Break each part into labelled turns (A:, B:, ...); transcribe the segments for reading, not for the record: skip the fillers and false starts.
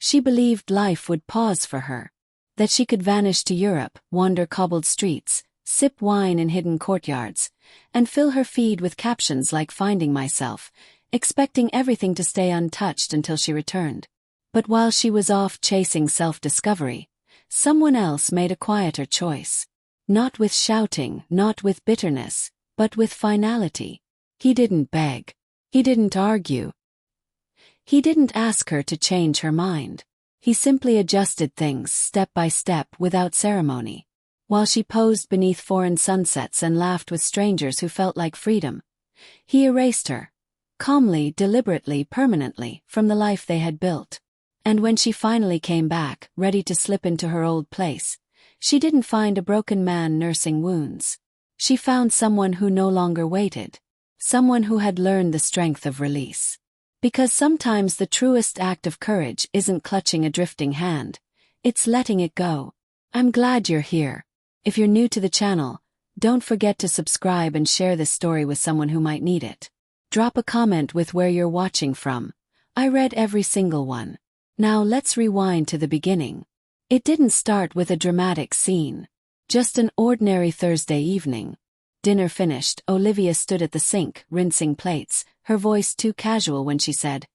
A: She believed life would pause for her, that she could vanish to Europe, wander cobbled streets, sip wine in hidden courtyards, and fill her feed with captions like "Finding Myself," expecting everything to stay untouched until she returned. But while she was off chasing self-discovery, someone else made a quieter choice. Not with shouting, not with bitterness, but with finality. He didn't beg. He didn't argue. He didn't ask her to change her mind. He simply adjusted things step by step without ceremony. While she posed beneath foreign sunsets and laughed with strangers who felt like freedom, he erased her, calmly, deliberately, permanently, from the life they had built. And when she finally came back, ready to slip into her old place, she didn't find a broken man nursing wounds. She found someone who no longer waited. Someone who had learned the strength of release. Because sometimes the truest act of courage isn't clutching a drifting hand, it's letting it go. I'm glad you're here. If you're new to the channel, don't forget to subscribe and share this story with someone who might need it. Drop a comment with where you're watching from. I read every single one. Now let's rewind to the beginning. It didn't start with a dramatic scene. Just an ordinary Thursday evening. Dinner finished, Olivia stood at the sink, rinsing plates, her voice too casual when she said,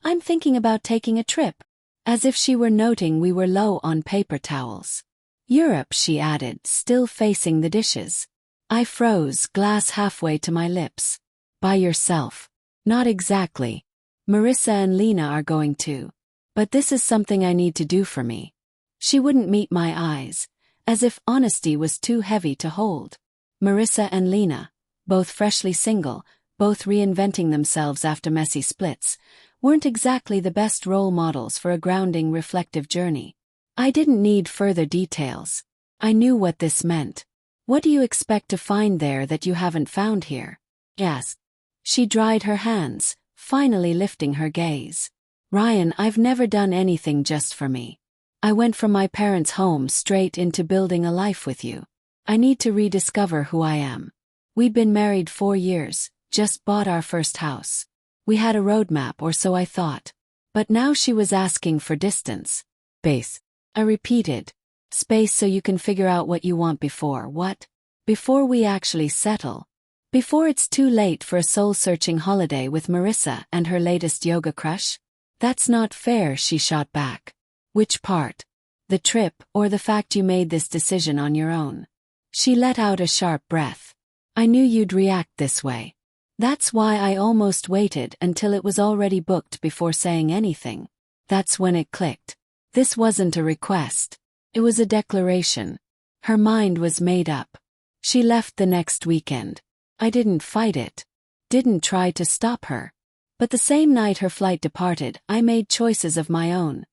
A: "I'm thinking about taking a trip." As if she were noting we were low on paper towels. "Europe," she added, still facing the dishes. I froze, glass halfway to my lips. "By yourself?" "Not exactly. Marissa and Lena are going too. But this is something I need to do for me." She wouldn't meet my eyes, as if honesty was too heavy to hold. Marissa and Lena, both freshly single, both reinventing themselves after messy splits, weren't exactly the best role models for a grounding, reflective journey. I didn't need further details. I knew what this meant. "What do you expect to find there that you haven't found here?" "Yes." She dried her hands, finally lifting her gaze. "Ryan, I've never done anything just for me. I went from my parents' home straight into building a life with you. I need to rediscover who I am. We'd been married 4 years, just bought our first house. We had a roadmap, or so I thought. But now she was asking for distance. Space. I repeated. Space so you can figure out what you want before what? Before we actually settle. Before it's too late for a soul-searching holiday with Marissa and her latest yoga crush? That's not fair, she shot back. Which part? The trip, or the fact you made this decision on your own? She let out a sharp breath. I knew you'd react this way. That's why I almost waited until it was already booked before saying anything. That's when it clicked. This wasn't a request. It was a declaration. Her mind was made up. She left the next weekend. I didn't fight it. Didn't try to stop her. But the same night her flight departed, I made choices of my own.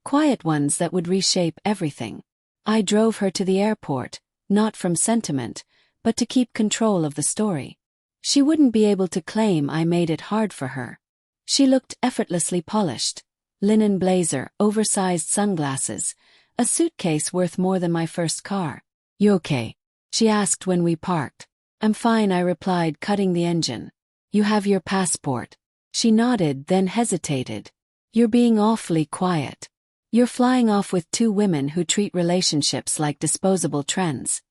A: Quiet ones that would reshape everything. I drove her to the airport, not from sentiment, but to keep control of the story. She wouldn't be able to claim I made it hard for her. She looked effortlessly polished. Linen blazer, oversized sunglasses, a suitcase worth more than my first car. You okay? She asked when we parked. I'm fine, I replied, cutting the engine. You have your passport. She nodded, then hesitated. You're being awfully quiet. You're flying off with 2 women who treat relationships like disposable trends.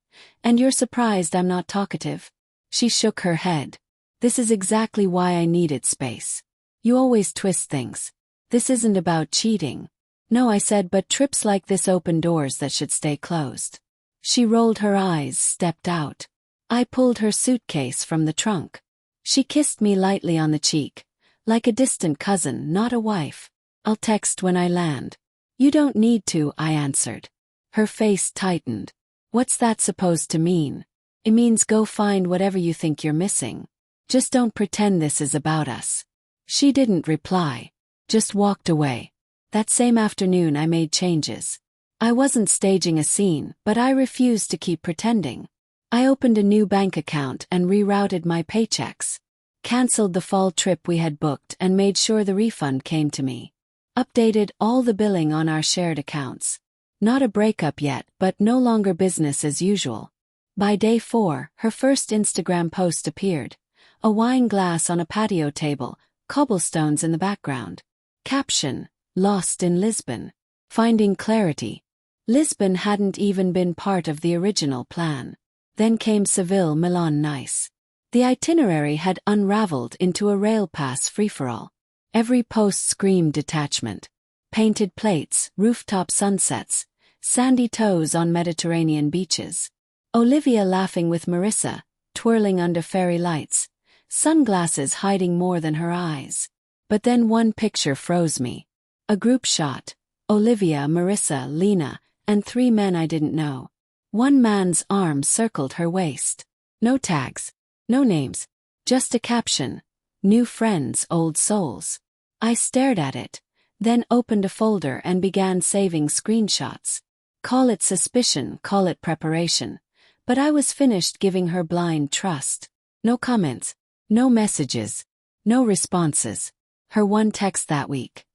A: And you're surprised I'm not talkative? She shook her head. This is exactly why I needed space. You always twist things. This isn't about cheating. No, I said, but trips like this open doors that should stay closed. She rolled her eyes, stepped out. I pulled her suitcase from the trunk. She kissed me lightly on the cheek, like a distant cousin, not a wife. I'll text when I land. You don't need to, I answered. Her face tightened. What's that supposed to mean? It means go find whatever you think you're missing. Just don't pretend this is about us. She didn't reply. Just walked away. That same afternoon I made changes. I wasn't staging a scene, but I refused to keep pretending. I opened a new bank account and rerouted my paychecks. Cancelled the fall trip we had booked and made sure the refund came to me. Updated all the billing on our shared accounts. Not a breakup yet, but no longer business as usual. By day 4, her first Instagram post appeared. A wine glass on a patio table, cobblestones in the background. Caption, Lost in Lisbon. Finding clarity. Lisbon hadn't even been part of the original plan. Then came Seville, Milan, Nice. The itinerary had unraveled into a rail pass free-for-all. Every post screamed detachment. Painted plates, rooftop sunsets, sandy toes on Mediterranean beaches. Olivia laughing with Marissa, twirling under fairy lights, sunglasses hiding more than her eyes. But then one picture froze me. A group shot. Olivia, Marissa, Lena, and 3 men I didn't know. One man's arm circled her waist. No tags. No names. Just a caption. New friends, old souls. I stared at it, then opened a folder and began saving screenshots. Call it suspicion, call it preparation. But I was finished giving her blind trust. No comments. No messages. No responses. Her one text that week.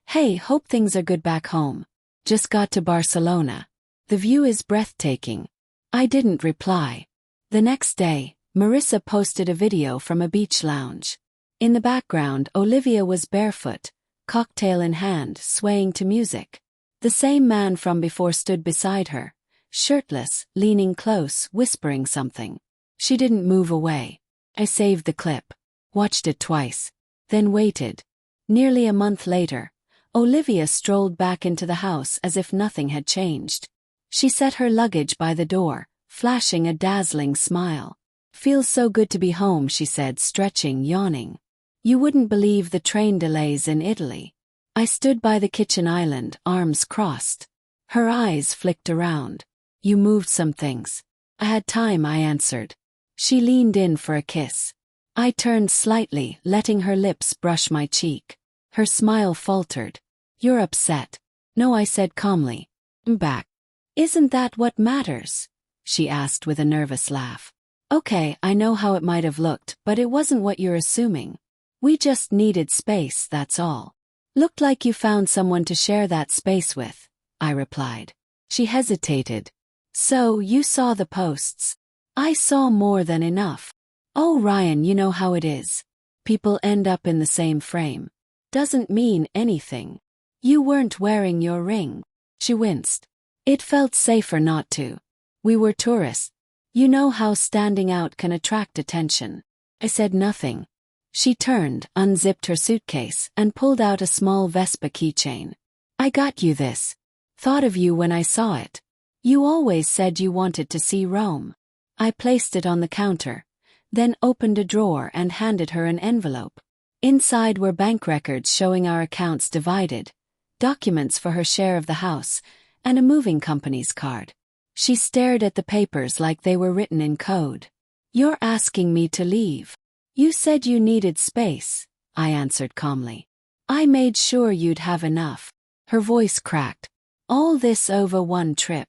A: Hey, hope things are good back home. Just got to Barcelona. The view is breathtaking. I didn't reply. The next day, Marissa posted a video from a beach lounge. In the background, Olivia was barefoot, cocktail in hand, swaying to music. The same man from before stood beside her, shirtless, leaning close, whispering something. She didn't move away. I saved the clip, watched it twice, then waited. Nearly a month later, Olivia strolled back into the house as if nothing had changed. She set her luggage by the door, flashing a dazzling smile. Feels so good to be home, she said, stretching, yawning. You wouldn't believe the train delays in Italy. I stood by the kitchen island, arms crossed. Her eyes flicked around. You moved some things. I had time, I answered. She leaned in for a kiss. I turned slightly, letting her lips brush my cheek. Her smile faltered. You're upset. No, I said calmly. I'm back. Isn't that what matters? She asked with a nervous laugh. Okay, I know how it might have looked, but it wasn't what you're assuming. We just needed space, that's all. Looked like you found someone to share that space with, I replied. She hesitated. So, you saw the posts. I saw more than enough. Oh, Ryan, you know how it is. People end up in the same frame. Doesn't mean anything. You weren't wearing your ring. She winced. It felt safer not to. We were tourists. You know how standing out can attract attention. I said nothing. She turned, unzipped her suitcase, and pulled out a small Vespa keychain. I got you this. Thought of you when I saw it. You always said you wanted to see Rome. I placed it on the counter, then opened a drawer and handed her an envelope. Inside were bank records showing our accounts divided, documents for her share of the house, and a moving company's card. She stared at the papers like they were written in code. You're asking me to leave. You said you needed space, I answered calmly. I made sure you'd have enough. Her voice cracked. All this over one trip.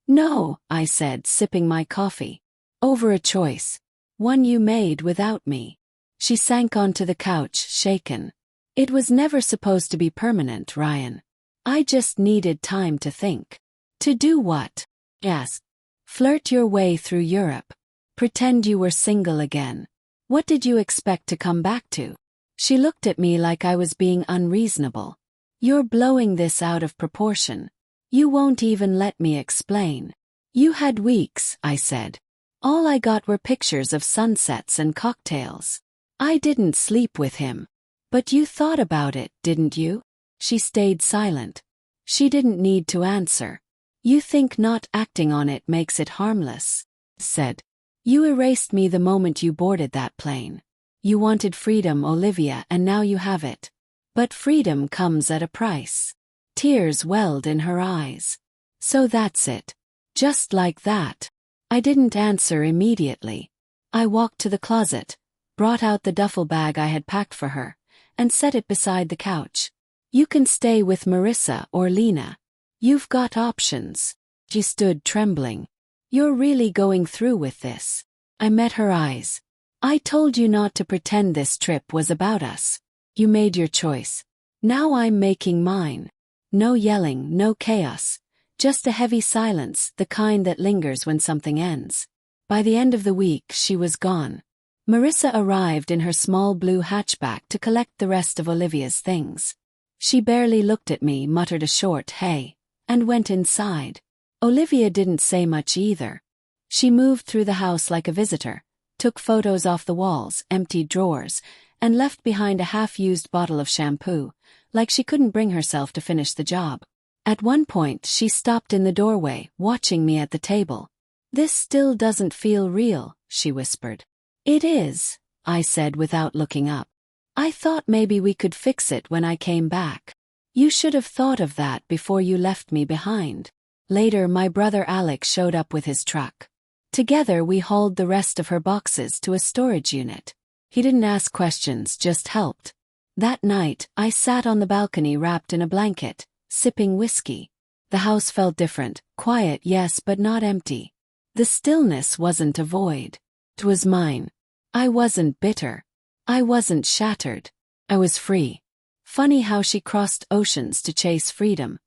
A: No, I said, sipping my coffee. Over a choice. One you made without me. She sank onto the couch, shaken. It was never supposed to be permanent, Ryan. I just needed time to think. To do what? Yes. Flirt your way through Europe. Pretend you were single again. What did you expect to come back to? She looked at me like I was being unreasonable. You're blowing this out of proportion. You won't even let me explain. You had weeks, I said. All I got were pictures of sunsets and cocktails. I didn't sleep with him. But you thought about it, didn't you? She stayed silent. She didn't need to answer. You think not acting on it makes it harmless, said. You erased me the moment you boarded that plane. You wanted freedom, Olivia, and now you have it. But freedom comes at a price. Tears welled in her eyes. So that's it. Just like that. I didn't answer immediately. I walked to the closet, brought out the duffel bag I had packed for her, and set it beside the couch. You can stay with Marissa or Lena. You've got options. She stood trembling. You're really going through with this. I met her eyes. I told you not to pretend this trip was about us. You made your choice. Now I'm making mine. No yelling, no chaos. Just a heavy silence, the kind that lingers when something ends. By the end of the week, she was gone. Marissa arrived in her small blue hatchback to collect the rest of Olivia's things. She barely looked at me, muttered a short "hey," and went inside. Olivia didn't say much either. She moved through the house like a visitor, took photos off the walls, emptied drawers, and left behind a half-used bottle of shampoo, like she couldn't bring herself to finish the job. At one point she stopped in the doorway, watching me at the table. "This still doesn't feel real," she whispered. "It is," I said without looking up. "I thought maybe we could fix it when I came back." "You should have thought of that before you left me behind." Later, my brother Alex showed up with his truck. Together we hauled the rest of her boxes to a storage unit. He didn't ask questions, just helped. That night, I sat on the balcony wrapped in a blanket, sipping whiskey. The house felt different, quiet, yes, but not empty. The stillness wasn't a void. It was mine. I wasn't bitter. I wasn't shattered. I was free. Funny how she crossed oceans to chase freedom,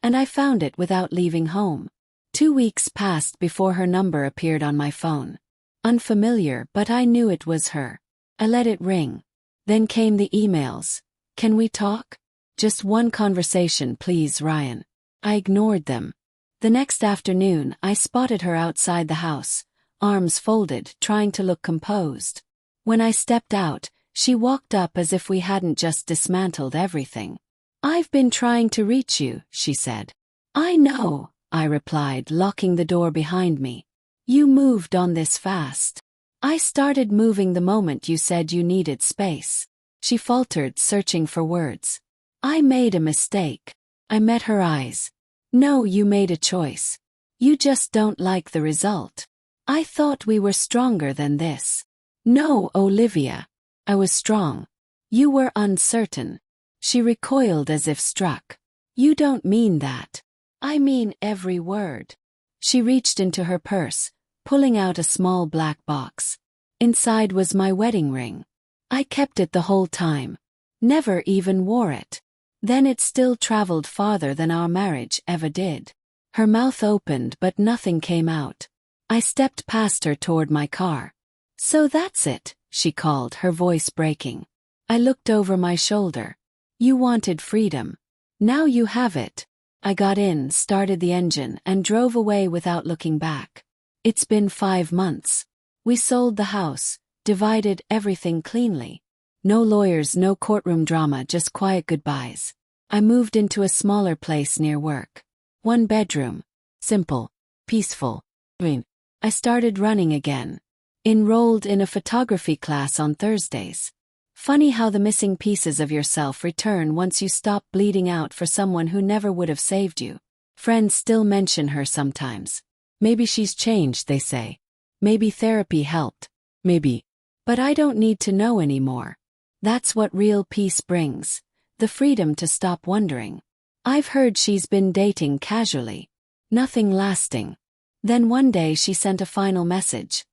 A: and I found it without leaving home. 2 weeks passed before her number appeared on my phone. Unfamiliar, but I knew it was her. I let it ring. Then came the emails. "Can we talk? Just one conversation, please, Ryan." I ignored them. The next afternoon, I spotted her outside the house, arms folded, trying to look composed. When I stepped out, she walked up as if we hadn't just dismantled everything. "I've been trying to reach you," she said. "I know," I replied, locking the door behind me. "You moved on this fast." "I started moving the moment you said you needed space." She faltered, searching for words. "I made a mistake." I met her eyes. "No, you made a choice. You just don't like the result. I thought we were stronger than this." "No, Olivia. I was strong. You were uncertain." She recoiled as if struck. "You don't mean that." "I mean every word." She reached into her purse, pulling out a small black box. Inside was my wedding ring. I kept it the whole time. Never even wore it. Then it still traveled farther than our marriage ever did. Her mouth opened but nothing came out. I stepped past her toward my car. "So that's it," she called, her voice breaking. I looked over my shoulder. "You wanted freedom. Now you have it." I got in, started the engine, and drove away without looking back. It's been 5 months. We sold the house, divided everything cleanly. No lawyers, no courtroom drama, just quiet goodbyes. I moved into a smaller place near work. 1 bedroom. Simple. Peaceful. I started running again. Enrolled in a photography class on Thursdays. Funny how the missing pieces of yourself return once you stop bleeding out for someone who never would have saved you. Friends still mention her sometimes. Maybe she's changed, they say. Maybe therapy helped. Maybe. But I don't need to know anymore. That's what real peace brings. The freedom to stop wondering. I've heard she's been dating casually. Nothing lasting. Then one day she sent a final message.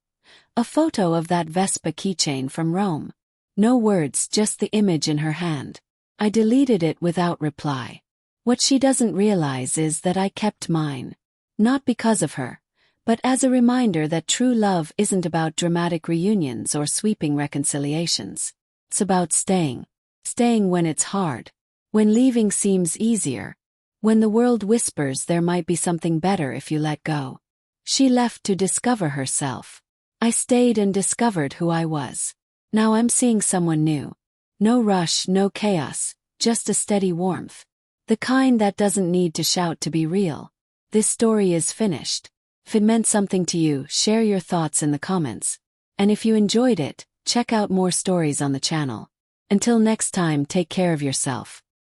A: A photo of that Vespa keychain from Rome. No words, just the image in her hand. I deleted it without reply. What she doesn't realize is that I kept mine. Not because of her, but as a reminder that true love isn't about dramatic reunions or sweeping reconciliations. It's about staying. Staying when it's hard. When leaving seems easier. When the world whispers there might be something better if you let go. She left to discover herself. I stayed and discovered who I was. Now I'm seeing someone new. No rush, no chaos, just a steady warmth. The kind that doesn't need to shout to be real. This story is finished. If it meant something to you, share your thoughts in the comments. And if you enjoyed it, check out more stories on the channel. Until next time, take care of yourself.